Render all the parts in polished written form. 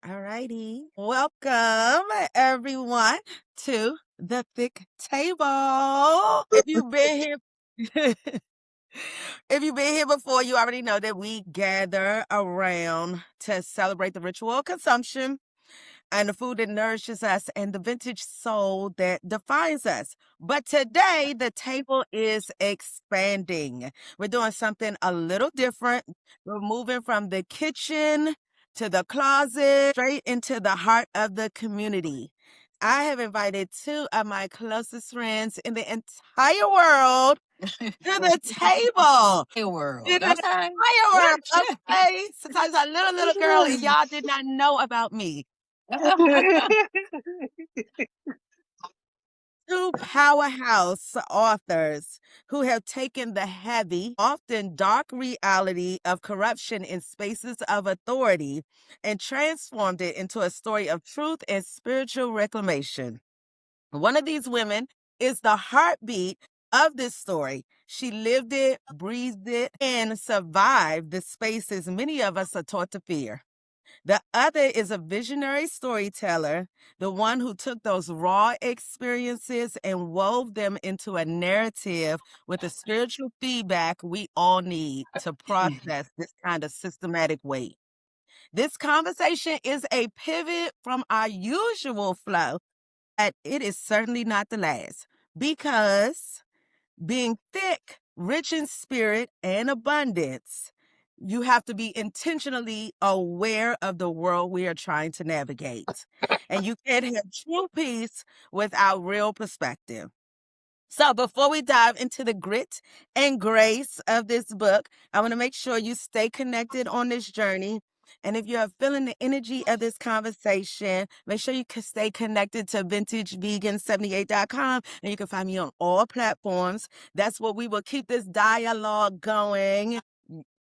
All righty. Welcome, everyone, to the Thick Table. If you've been here, if you've been here before, you already know that we gather around to celebrate the ritual of consumption and the food that nourishes us and the vintage soul that defines us. But today, the table is expanding. We're doing something a little different. We're moving from the kitchen to the closet, straight into the heart of the community. I have invited two of my closest friends in the entire world to the table. World. In the Okay. entire world. Okay. Since I was a little girl and y'all did not know about me. Two powerhouse authors who have taken the heavy, often dark reality of corruption in spaces of authority and transformed it into a story of truth and spiritual reclamation. One of these women is the heartbeat of this story. She lived it, breathed it, and survived the spaces many of us are taught to fear. The other is a visionary storyteller, the one who took those raw experiences and wove them into a narrative with the spiritual feedback we all need to process this kind of systematic weight. This conversation is a pivot from our usual flow, but it is certainly not the last because being thick, rich in spirit and abundance, you have to be intentionally aware of the world we are trying to navigate. And you can't have true peace without real perspective. So before we dive into the grit and grace of this book, I want to make sure you stay connected on this journey. And if you're feeling the energy of this conversation, make sure you can stay connected to vintagevegan78.com, and you can find me on all platforms. That's where we will keep this dialogue going,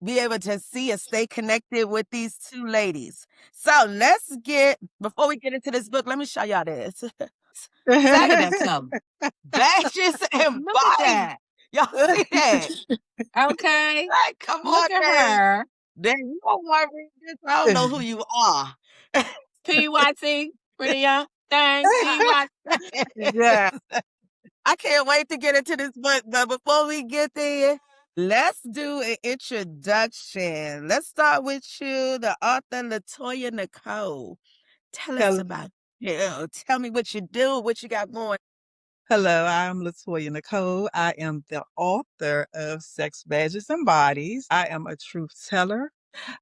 be able to see and stay connected with these two ladies. So before we get into this book, let me show y'all this. Second, badges and Look at bodies. that. Y'all see that? Okay. Like, come Look on, at her. Then you don't want to read this. I don't know who you are. PYT. Pretty young thing. PYT. Yeah. I can't wait to get into this book, but before we get there, let's do an introduction. Let's start with you, the author LaToya Nickole. Tell us about you. Tell me what you do, what you got going. Hello, I'm LaToya Nickole. I am the author of Sex, Badges, and Bodies. I am a truth teller.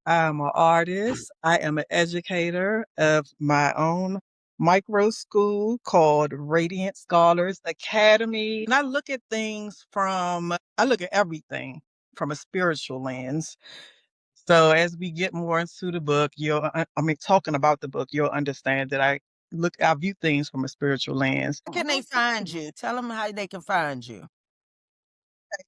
I'm an artist. I am an educator of my own micro school called Radiant Scholars Academy. And I look at everything from a spiritual lens. So as we get more into the book, talking about the book, you'll understand that I view things from a spiritual lens. How can they find you? Tell them how they can find you.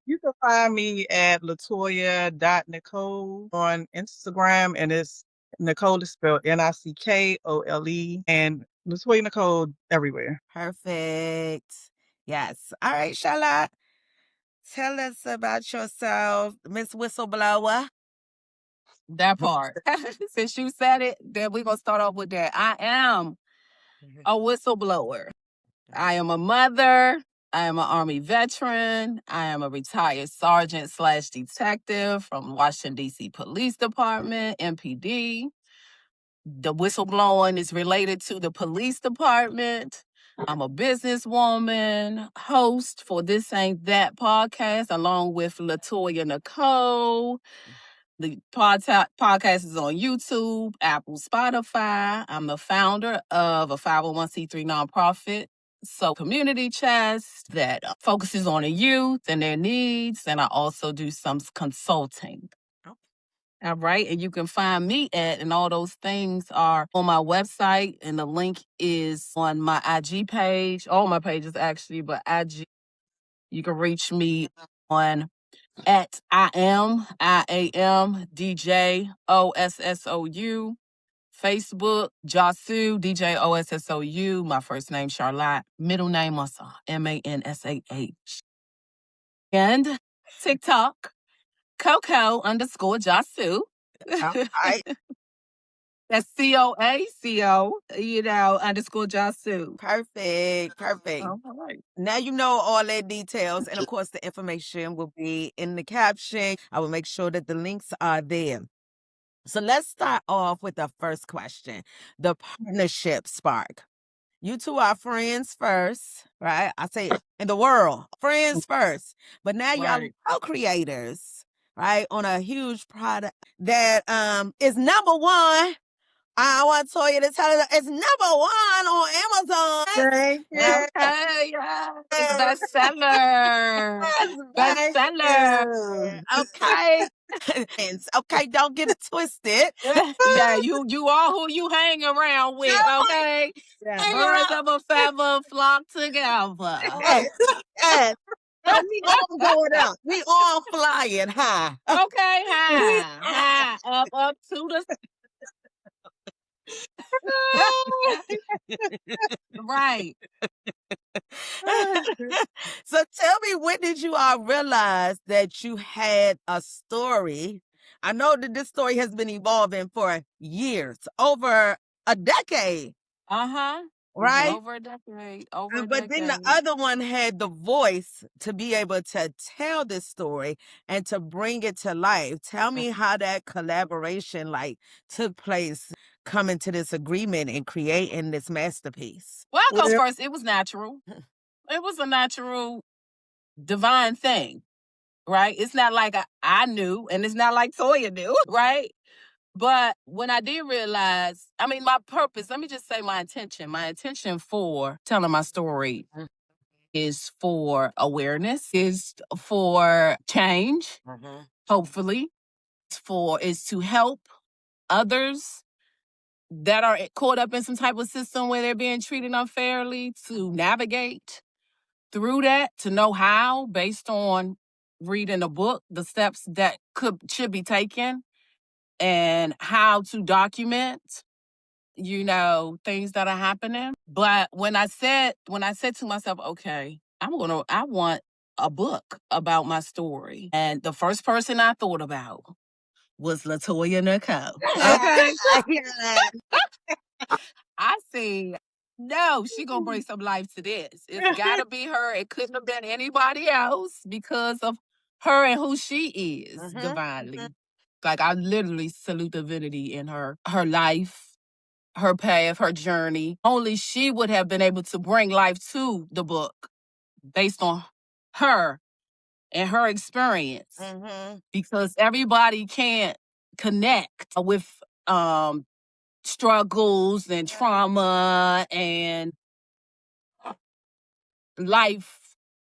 You can find me at LaToya.Nickole on Instagram, and it's Nickole is spelled Nickole, and LaToya Nickole everywhere. Perfect. Yes. All right, Charlotte. Tell us about yourself, Miss Whistleblower. That part. Since you said it, then we're going to start off with that. I am a whistleblower. I am a mother. I am an Army veteran. I am a retired sergeant / detective from Washington, D.C. Police Department, MPD. The whistleblowing is related to the police department. I'm a businesswoman, host for This Ain't That podcast, along with LaToya Nickole. The podcast is on YouTube, Apple, Spotify. I'm the founder of a 501c3 nonprofit, So Community Chest, that focuses on the youth and their needs. And I also do some consulting. All right. And you can find me and all those things are on my website. And the link is on my IG page, all my pages actually, but IG. You can reach me on at I am DJOSSOU. Facebook, Djossou, DJOSSOU. My first name, Charlotte. Middle name, Mansah, MANSAH. And TikTok, Coco _Djossou. All right. That's COACO, underscore Djossou. Perfect. All right. Now you know all their details, and of course, the information will be in the caption. I will make sure that the links are there. So let's start off with the first question, the partnership spark. You two are friends first, right? I say in the world, friends first. But now y'all Right. co-creators, right? On a huge product that is number one. I want Toya to tell her it's number one on Amazon. Thank you. Okay, yeah. It's bestseller. Thank Bestseller. you. Okay. Okay, don't get it twisted. Yeah, you are who you hang around with, okay? Yeah. Birds of a feather flock together. Yes, yes. So we all going up. We all flying high. Okay, high, up to the right. So tell me, when did you all realize that you had a story? I know that this story has been evolving for years, over a decade, Uh-huh. right? Over a decade. Over a But then the decade. other one had the voice to be able to tell this story and to bring it to life. Tell me how that collaboration took place, coming to this agreement and creating this masterpiece. Well, I'll go Well, first. It was natural. It was a natural, divine thing, right? It's not like I knew, and it's not like Toya knew, right? But when I did realize, my purpose, let me just say my intention for telling my story is for awareness, is for change, hopefully. Is to help others that are caught up in some type of system where they're being treated unfairly to navigate through that, to know how, based on reading a book, the steps that should be taken and how to document, things that are happening. But when I said to myself, okay, I want a book about my story. And the first person I thought about was LaToya Nickole. Okay. I see. No, she gonna bring some life to this. It's gotta be her. It couldn't have been anybody else because of her and who she is divinely. Like, I literally salute divinity in her life, her path, her journey. Only she would have been able to bring life to the book based on her and her experience. Because everybody can't connect with struggles and trauma and life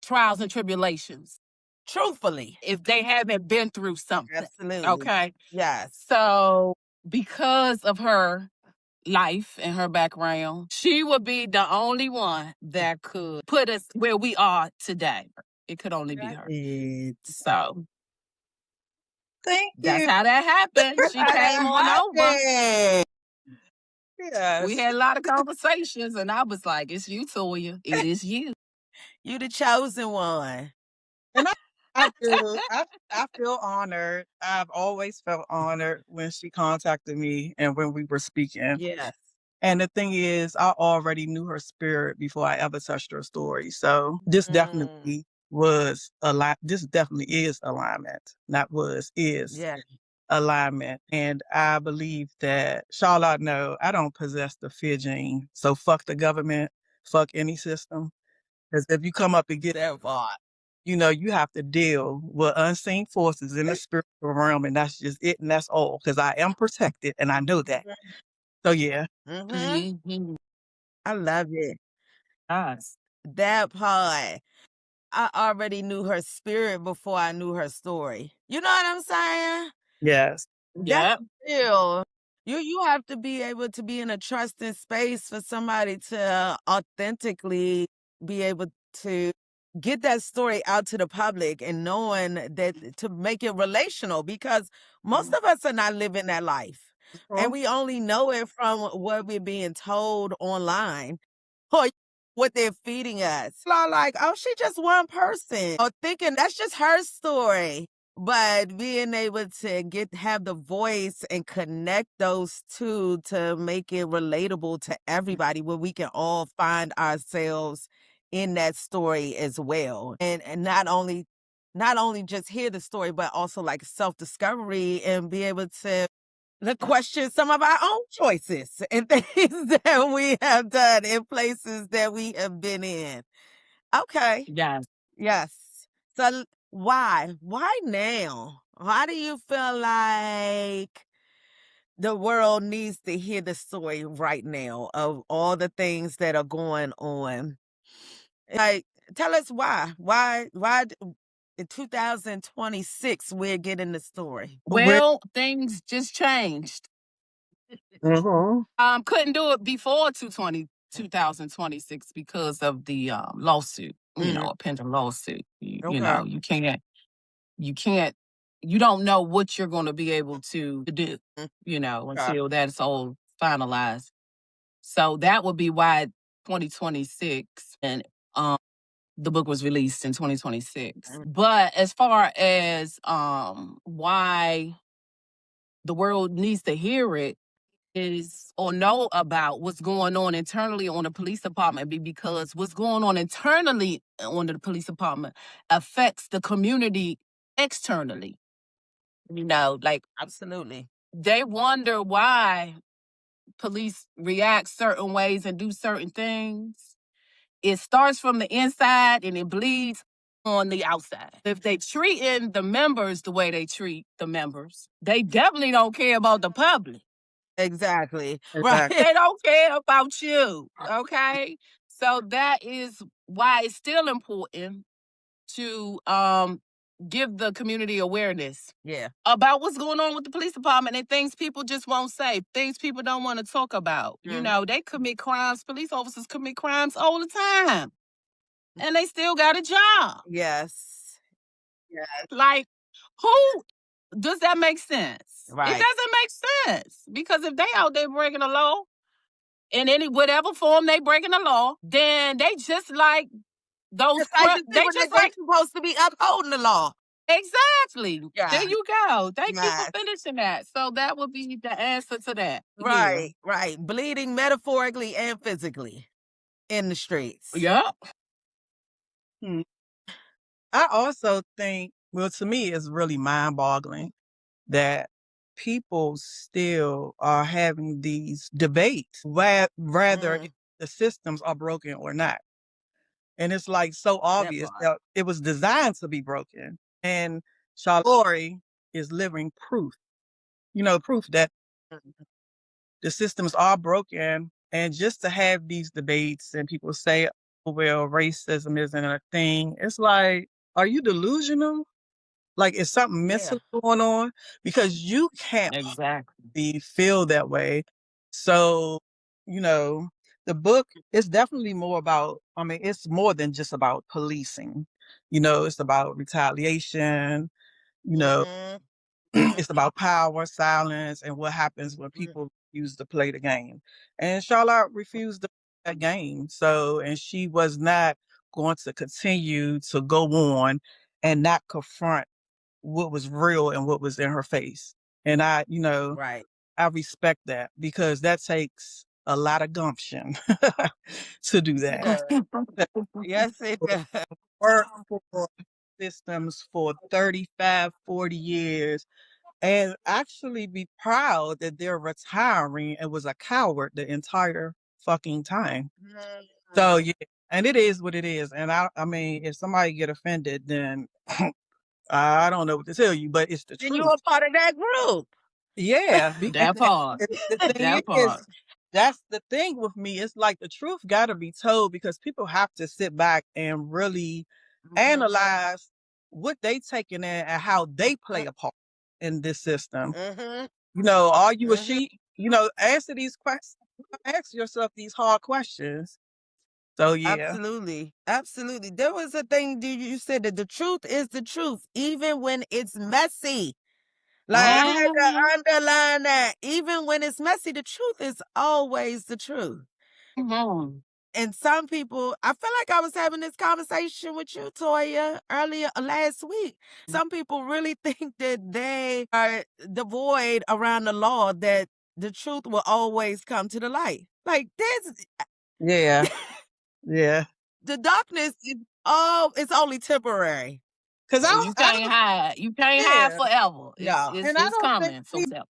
trials and tribulations Truthfully. if they haven't been through something. Absolutely. Okay. Yes. So because of her life and her background, she would be the only one that could put us where we are today. It could only be her. So thank that's you. how that happened. She came on over. Yes. We had a lot of conversations, and I was like, "It's you, Toya. It is you. You the chosen one." And I feel honored. I've always felt honored when she contacted me and when we were speaking. Yes. And the thing is, I already knew her spirit before I ever touched her story. So this definitely was this definitely is alignment. Not was, is alignment. And I believe that Charlotte, no, I don't possess the fear gene. So fuck the government, fuck any system. Because if you come up and get that vibe, you have to deal with unseen forces in the spiritual realm, and that's just it, and that's all. Because I am protected, and I know that. So yeah. I love it. Us. That part. I already knew her spirit before I knew her story. You know what I'm saying? Yes. That's real. You have to be able to be in a trusting space for somebody to authentically be able to get that story out to the public, and knowing that to make it relational, because most of us are not living that life. And we only know it from what we're being told online or what they're feeding us. Like, oh, she just one person. Or thinking that's just her story. but being able to have the voice and connect those two to make it relatable to everybody, where we can all find ourselves in that story as well, and not only just hear the story, but also like self-discovery and be able to question some of our own choices and things that we have done in places that we have been in. Okay. Yes. Yes. So why? Why now? Why do you feel like the world needs to hear the story right now of all the things that are going on? Like, tell us why. In 2026 we're getting the story? With Well, things just changed. Mhm. Couldn't do it before 2026 because of the lawsuit, Mm, a pending lawsuit. okay. You can't, you don't know what you're going to be able to do, Mm, okay. until that's all finalized. So that would be why 2026 and um the book was released in 2026. Mm, But as far as why the world needs to hear it is or know about what's going on internally on the police department because what's going on internally on the police department affects the community externally. Like absolutely. they wonder why police react certain ways and do certain things. It starts from the inside and it bleeds on the outside. If they treating the members the way they treat the members, they definitely don't care about the public. Exactly. Right. exactly. They don't care about you. Okay. So that is why it's still important to give the community awareness Yeah. about what's going on with the police department and things people just won't say, things people don't want to talk about. They commit crimes, police officers commit crimes all the time, and they still got a job. Yes. Yes. Like, who does that make sense? It Right. doesn't make sense because if they out there breaking the law in any whatever form they breaking the law, then they just like those. Just like the They people that just they like supposed to be upholding the law. exactly. There Yeah. you go. Thank you for Right. finishing that. So that would be the answer to that. Yeah. Right. Right. Bleeding metaphorically and physically in the streets. Yeah. Hmm. I also think, well, to me, it's really mind-boggling that people still are having these debates, rather if Mm, the systems are broken or not. And it's like so that obvious part. that it was designed to be broken. And Charlotte is living proof, proof that Mm, the systems are broken. And just to have these debates and people say, oh, well, racism isn't a thing. It's like, are you delusional? Like, is something yeah. mental going on? Because you can't Exactly. feel that way. So, you know, the book is definitely more about, I mean, it's more than just about policing. It's about retaliation, you know, Mm-hmm. it's about power, silence, and what happens when Mm-hmm. people refuse to play the game. And Charlotte refused to play that game. So, and she was not going to continue to go on and not confront what was real and what was in her face. And Right. I respect that because that takes a lot of gumption to do It that. does. Yes, it does. Work for systems for 35, 40 years and actually be proud that they're retiring and was a coward the entire fucking time. So Mm. yeah, and it is what it is. And I mean, if somebody get offended, then I don't know what to tell you, but it's the And you truth. a part of that group. Yeah, That part. the thing That is, part. that's the thing with me. It's like the truth got to be told because people have to sit back and really Mhm. analyze what they taking in and how they play a part in this system. Mhm. Are you a Mhm. sheep? Answer these questions. Ask yourself these hard questions. So yeah. Absolutely. Absolutely. There was a thing you said that the truth is the truth, even when it's messy. Like I had Mhm. to underline that. Even when it's messy, the truth is always the truth. Mhm. And some people, I feel like I was having this conversation with you, Toya, earlier last week. Some people really think that they are devoid around the law, that the truth will always come to the light. Like this, Yeah. Yeah. the darkness is oh, it's only temporary. Cause You I can't don't, hide. You can't hide yeah. forever. No. And It's coming forever.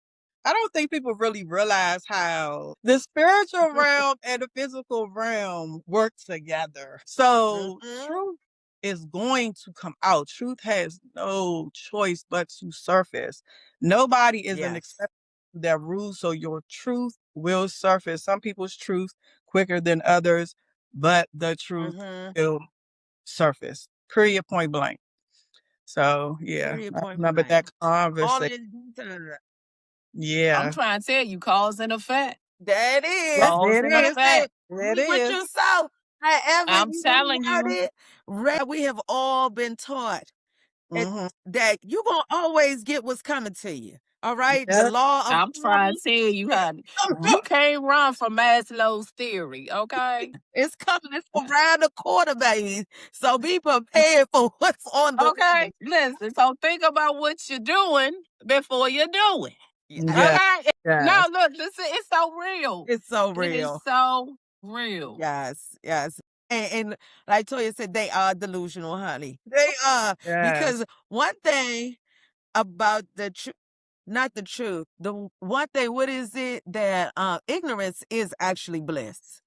I don't think people really realize how the spiritual realm and the physical realm work together. So Mhm. truth is going to come out. Truth has no choice but to surface. Nobody is an Yes. exception to that rule. So your truth will surface. Some people's truth quicker than others, but the truth Mhm. will surface. Period, point blank. So yeah, Period. I Point remember blank. that All conversation. in detail. I'm Yeah. trying to tell you, cause and effect. That is. Cause There and it is. Listen, effect. There it reap what is. you sow. However I'm you telling heard you. it, we have all been taught Mm-hmm. that you're going to always get what's coming to you. All right? The Yeah. law of I'm trying karma, to tell you, honey. You can't run from Maslow's theory, okay? it's coming. It's around the corner, baby. So be prepared for what's on the Okay, way. listen. So think about what you're doing before you do it. I- Yeah. Okay. No, Yes. look, it's so real. It's so It is real. so real. Yes, yes. And like Toya said, they are delusional, honey. They are. Yes. Because one thing about the truth, not the truth, the one thing, what is it? That ignorance is actually bliss.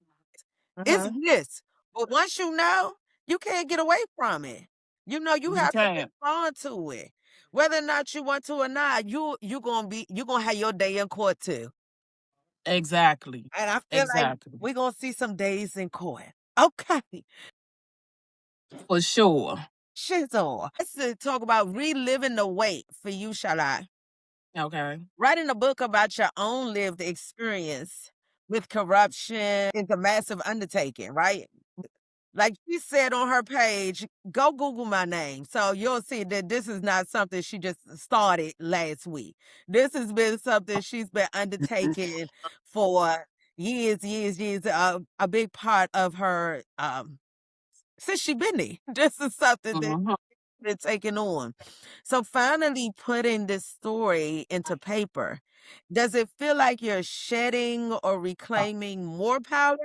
It's Uh-huh. bliss. But once you know, you can't get away from it. You know, you You have to can't. respond to it. Whether or not you want to or not, you're gonna have your day in court too. Exactly. And I feel like Exactly. we're gonna see some days in court. Okay. For sure. Shizzle. Let's talk about reliving the wait for you, Shalai. Okay. Writing a book about your own lived experience with corruption is a massive undertaking, right? Like she said on her page, go Google my name. So you'll see that this is not something she just started last week. This has been something she's been undertaking for years, years, years. A big part of her since she been there. This is something that Mhm. been taken on. So finally putting this story into paper, does it feel like you're shedding or reclaiming more power?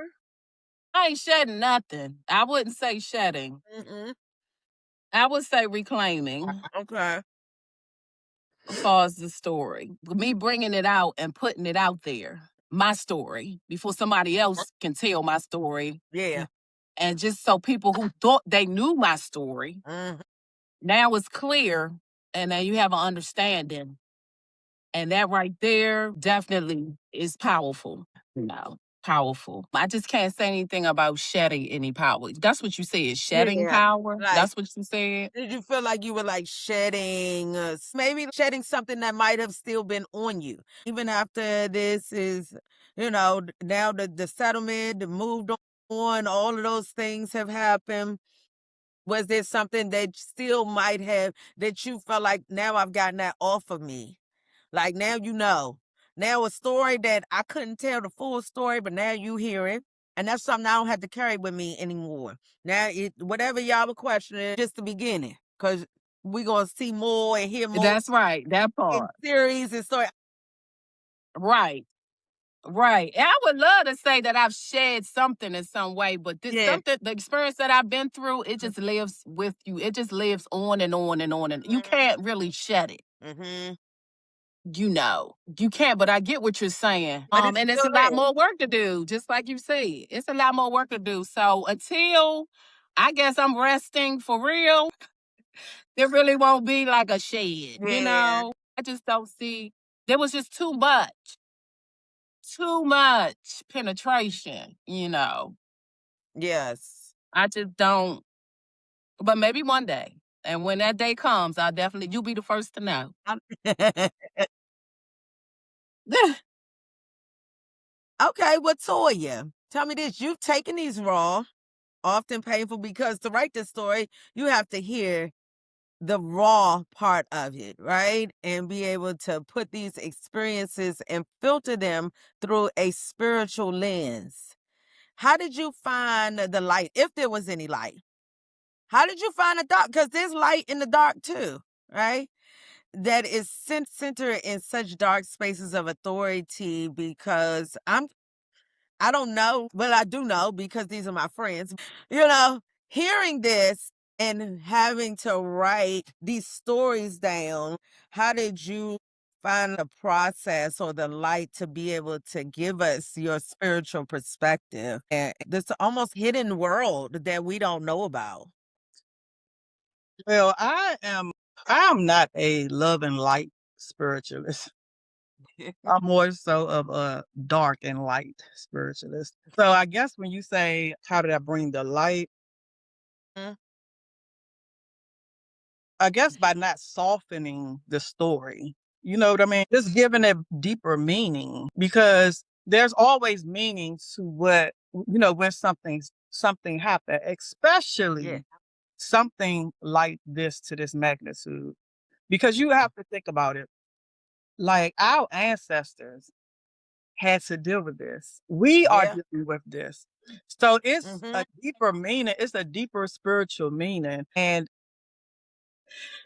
I ain't shedding nothing. I wouldn't say shedding. Mm-mm. I would say reclaiming Okay. as far as the story. Me bringing it out and putting it out there, my story, before somebody else can tell my story. Yeah. And just so people who thought they knew my story, Mhm. now it's clear and now you have an understanding. And that right there definitely is powerful. Powerful. I just can't say anything about shedding any power. That's what you said, shedding Yeah. power. Like, That's what you said. did you feel like you were like shedding, maybe shedding something that might have still been on you? Even after this is, now the settlement, the moved on, all of those things have happened. Was there something that still might have, that you felt like now I've gotten that off of me? Like now you know. Now a story that I couldn't tell the full story, but now you hear it. And that's something I don't have to carry with me anymore. Now whatever y'all were questioning, just the beginning. Cause we're gonna see more and hear more That's right. That in part. series and story. Right. Right. And I would love to say that I've shared something in some way, but this Yeah. something, the experience that I've been through, it just lives with you. It just lives on and on and on. And you can't really shed it. Mm-hmm. You can't, but I get what you're saying. But it's And it's still a lot there. more work to do, just like you said. It's a lot more work to do. So until I guess I'm resting for real, there really won't be like a shed. Yeah. I just don't see there was just too much penetration. Yes. I just don't, but maybe one day. And when that day comes, you'll be the first to know. Okay, well, Toya, tell me this. You've taken these raw, often painful, because to write this story, you have to hear the raw part of it, right? And be able to put these experiences and filter them through a spiritual lens. how did you find the light, if there was any light? How did you find the dark? Because there's light in the dark too, right? That is centered in such dark spaces of authority because I don't know, but I do know because these are my friends. You know, hearing this and having to write these stories down, how did you find the process or the light to be able to give us your spiritual perspective and this almost hidden world that we don't know about? Well, I am not a love and light spiritualist. I'm more so of a dark and light spiritualist. So I guess when you say how did I bring the light, Mm, I guess by not softening the story. You know what I mean? Just giving it deeper meaning because there's always meaning to what when something happened, yeah. especially something like this to this magnitude. Because you have to think about it. Like our ancestors had to deal with this. We are Yeah. dealing with this. So it's Mm-hmm. a deeper meaning, it's a deeper spiritual meaning. And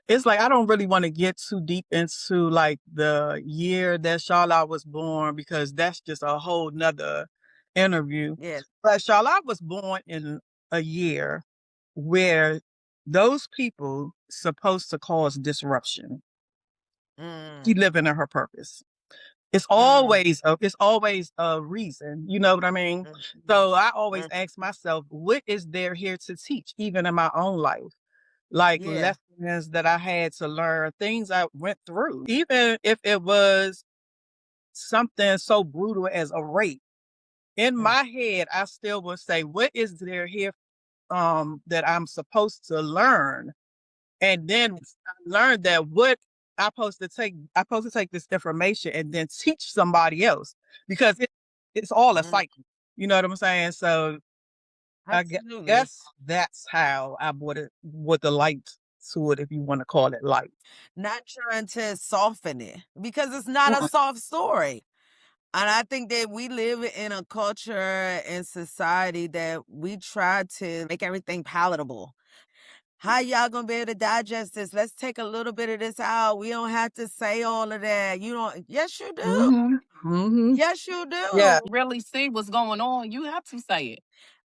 it's like I don't really want to get too deep into like the year that Charlotte was born because that's just a whole nother interview. Yes. But Charlotte was born in a year where those people supposed to cause disruption. She Mm, living in her purpose. mm, It's always a reason, you know what I mean? mm, So I always mm, ask myself, what is there here to teach, even in my own life? Like yeah. lessons that I had to learn, things I went through, even if it was something so brutal as a rape. In Mm, my head, I still would say, what is there here that I'm supposed to learn? And then I learned that what I'm supposed to take this information and then teach somebody else because it's all a mm, cycle. You know what I'm saying? So absolutely. guess that's how I brought it with the light to it, if you want to call it light. Not trying to soften it because it's not a Mm-mm. soft story. And I think that we live in a culture and society that we try to make everything palatable. How y'all gonna be able to digest this? Let's take a little bit of this out. We don't have to say all of that. You don't. Yes, you do. Mm-hmm. Mm-hmm. Yes, you Yeah. do. Really see what's going on, you have to say it.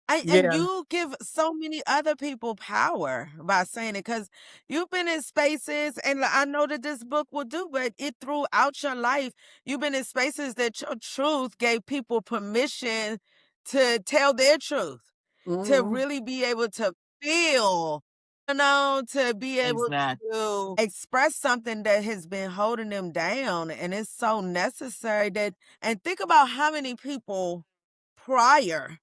And Yeah. you give so many other people power by saying it because you've been in spaces, and I know that this book will do, but it throughout your life, you've been in spaces that your truth gave people permission to tell their truth, to Mm-hmm. really be able to feel, to be able Exactly. to express something that has been holding them down. And it's so necessary that, and think about how many people prior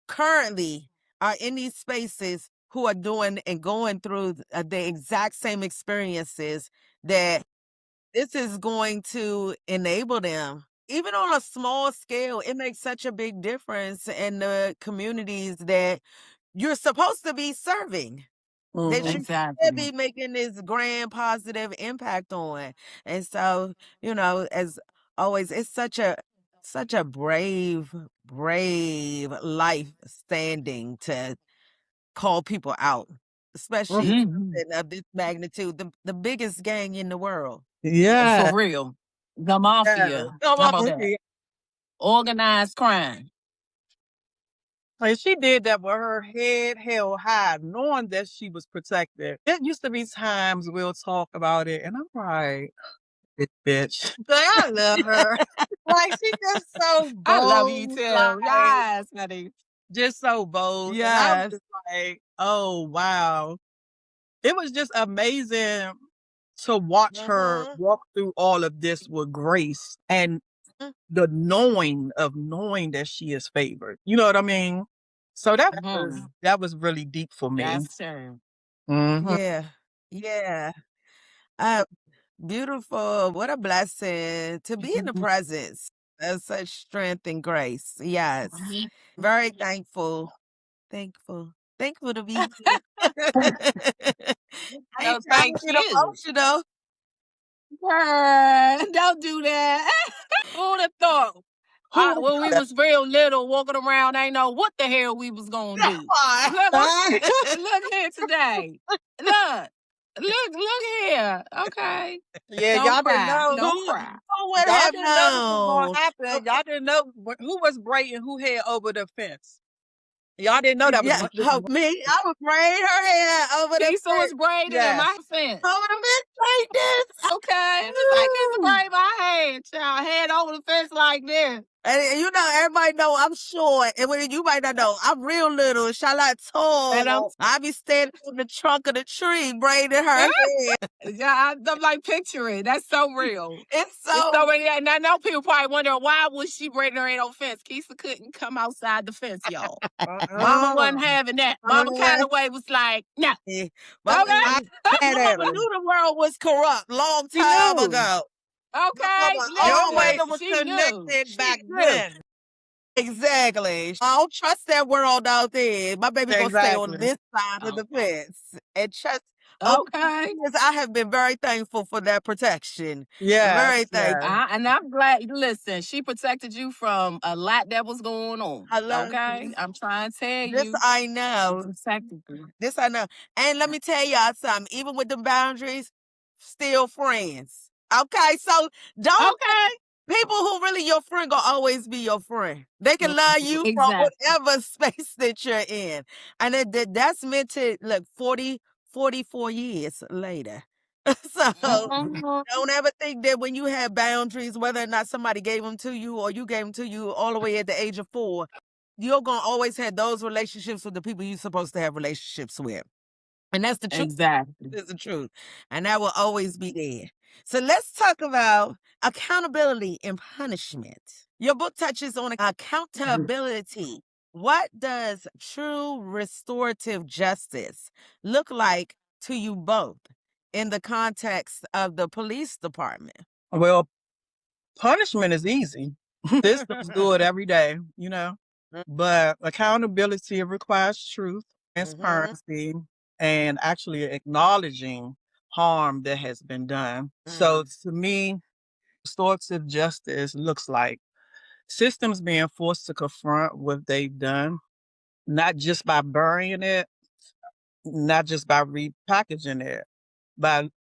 currently are in these spaces who are doing and going through the exact same experiences that this is going to enable them. Even on a small scale, it makes such a big difference in the communities that you're supposed to be serving, that Mm-hmm. you should Exactly. be making this grand positive impact on. And so, as always, it's such a brave life standing to call people out, especially Hmm. something of this magnitude, the biggest gang in the world. Yeah. For real. The Yeah. mafia. Come How on. about that? Organized crime. Like she did that with her head held high, knowing that she was protected. It used to be times we'll talk about it, and I'm like, "This bitch." Like, I love her. Like she just so I love you bold, too. like Yes, honey. just so bold. And I was Yes. just like, oh wow. It was just amazing to watch her Mm-hmm. walk through all of this with grace and the knowing that she is favored. You know what I mean? So Hmm. that was really deep for me. That's true. Mhm. Yeah. Yeah. Uh, Beautiful. What a blessing to be in the presence of such strength and grace. Yes. Very thankful. Thankful. Thankful to be here. I ain't No, trying to thank get you. emotional. Girl, don't do that. Who'd have thought? When we was real little, walking around, ain't know what the hell we was gonna do. Look here today. Look here. Okay. Yeah, Don't y'all didn't cry. know. Don't cry. Who would Y'all have didn't know this was known? gonna happen. Y'all didn't know who was braiding who hair over the fence. Y'all didn't know that was Yeah, me. I was braiding her hair over the Keisha was braided in my Yes. fence. over the fence like this. Okay. It's like Keisha braid my hair, child. Head over the fence like this. And you know, everybody know I'm short, and when you might not know, I'm real little. Charlotte And I'm tall. I be standing on the trunk of the tree braiding her hair. yeah, I'm like picturing. That's so real. It's It's so so many. And I know people probably wonder why was she braiding her hair on fence. Keisha couldn't come outside the fence, y'all. Mama wasn't having that. Mama kind of way was like, no. yeah. Mama, I mad at Mama her. knew the world was corrupt long She time knew. ago. Okay, Mama Your listen, way always was she knew. connected She back knew. then. exactly. I don't trust that world out there. My baby gonna stay on Exactly. this side of the fence and trust. Okay. Yes, I have been very thankful for that protection. Very Yes, thankful. yes. And I'm glad. Listen, she protected you from a lot that was going on. I love Okay, you. I'm trying to tell This you. I She know. protected you. This I know. And let me tell y'all something. Even with the boundaries, still friends. Okay, so don't Okay. people who really your friend gonna always be your friend. They can love you from Exactly. whatever space that you're in. And that's meant to look 44 years later. So Mhm. don't ever think that when you have boundaries, whether or not somebody gave them to you or you gave them to you all the way at the age of 4, you're gonna always have those relationships with the people you're supposed to have relationships with. And that's the truth. Exactly. Is the truth. And that will always be there. So let's talk about accountability and punishment. Your book touches on accountability. What does true restorative justice look like to you both in the context of the police department? Well, punishment is easy. Systems do it every day, you know. But accountability requires truth, transparency, and actually acknowledging harm that has been done. So to me, restorative justice looks like systems being forced to confront what they've done, not just by burying it, not just by repackaging it,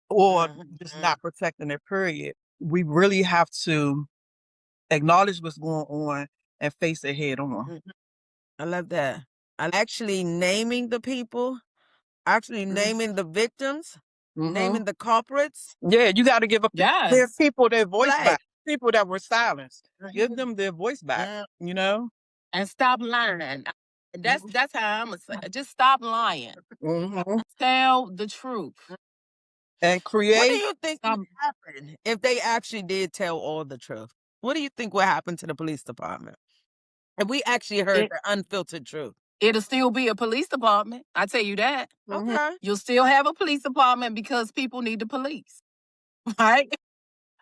or just not protecting it, period. We really have to acknowledge what's going on and face it head on. I love that. I actually naming the people, actually naming the victims, naming the culprits. Yeah, you got to give up their Yes. people their voice Like, back. People that were silenced, give them their voice back. You know. And stop lying. That's how I'm gonna say. Just stop lying. Tell the truth. And What do create. you think would happen if they actually did tell all the truth? What do you think would happen to the police department if we actually heard the unfiltered truth? It'll still be a police department. I tell you that. Okay. You'll still have a police department because people need the police. Right?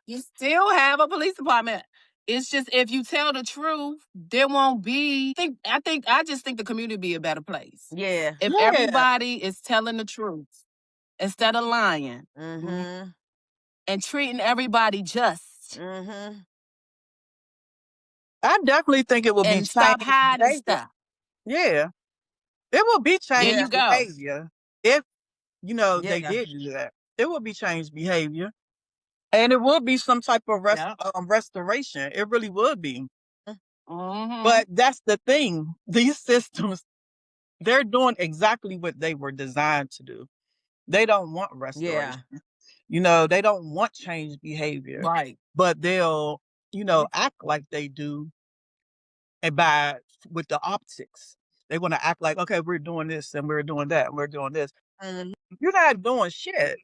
You still have a police department. It's just if you tell the truth, there won't be. I just think the community would be a better place. Yeah. If everybody is telling the truth instead of lying Mm-hmm. and treating everybody just Mm-hmm. I definitely think it will be and stop changed hiding behavior. stuff. Yeah, it will be There changed you go. behavior if they Yeah. did do that. It will be changed behavior, and it will be some type of restoration. It really would be. But that's the thing. These systems, they're doing exactly what they were designed to do. They don't want restoration. They don't want change behavior. Right. But they'll, act like they do and with the optics. They want to act like, okay, we're doing this and we're doing that and we're doing this. You're not doing shit.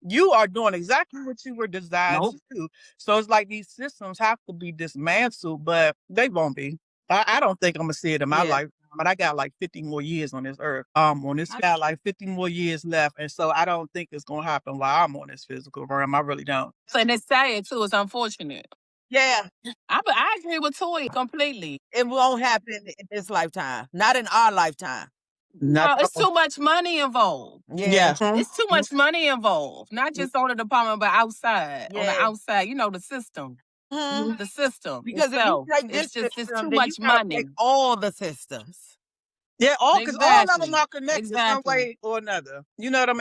You are doing exactly what you were designed to do. So it's like these systems have to be dismantled, but they won't be. I don't think I'm gonna see it in my life, but I got like 50 more years on this earth. On this got like 50 more years left, and so I don't think it's gonna happen while I'm on this physical realm. I really don't. And it's sad too. It's unfortunate. Yeah. I agree with Toya completely. It won't happen in this lifetime. Not in our lifetime. No, it's too much money involved. Yeah. It's too much money involved. Not just on the department, but outside. On the Yeah. outside, the system. The system Because if you itself. take this It's just it's system, too then you much gotta money. take all the systems. Yeah, all because all of them Exactly. are connected some Exactly. way or another. You know what I mean?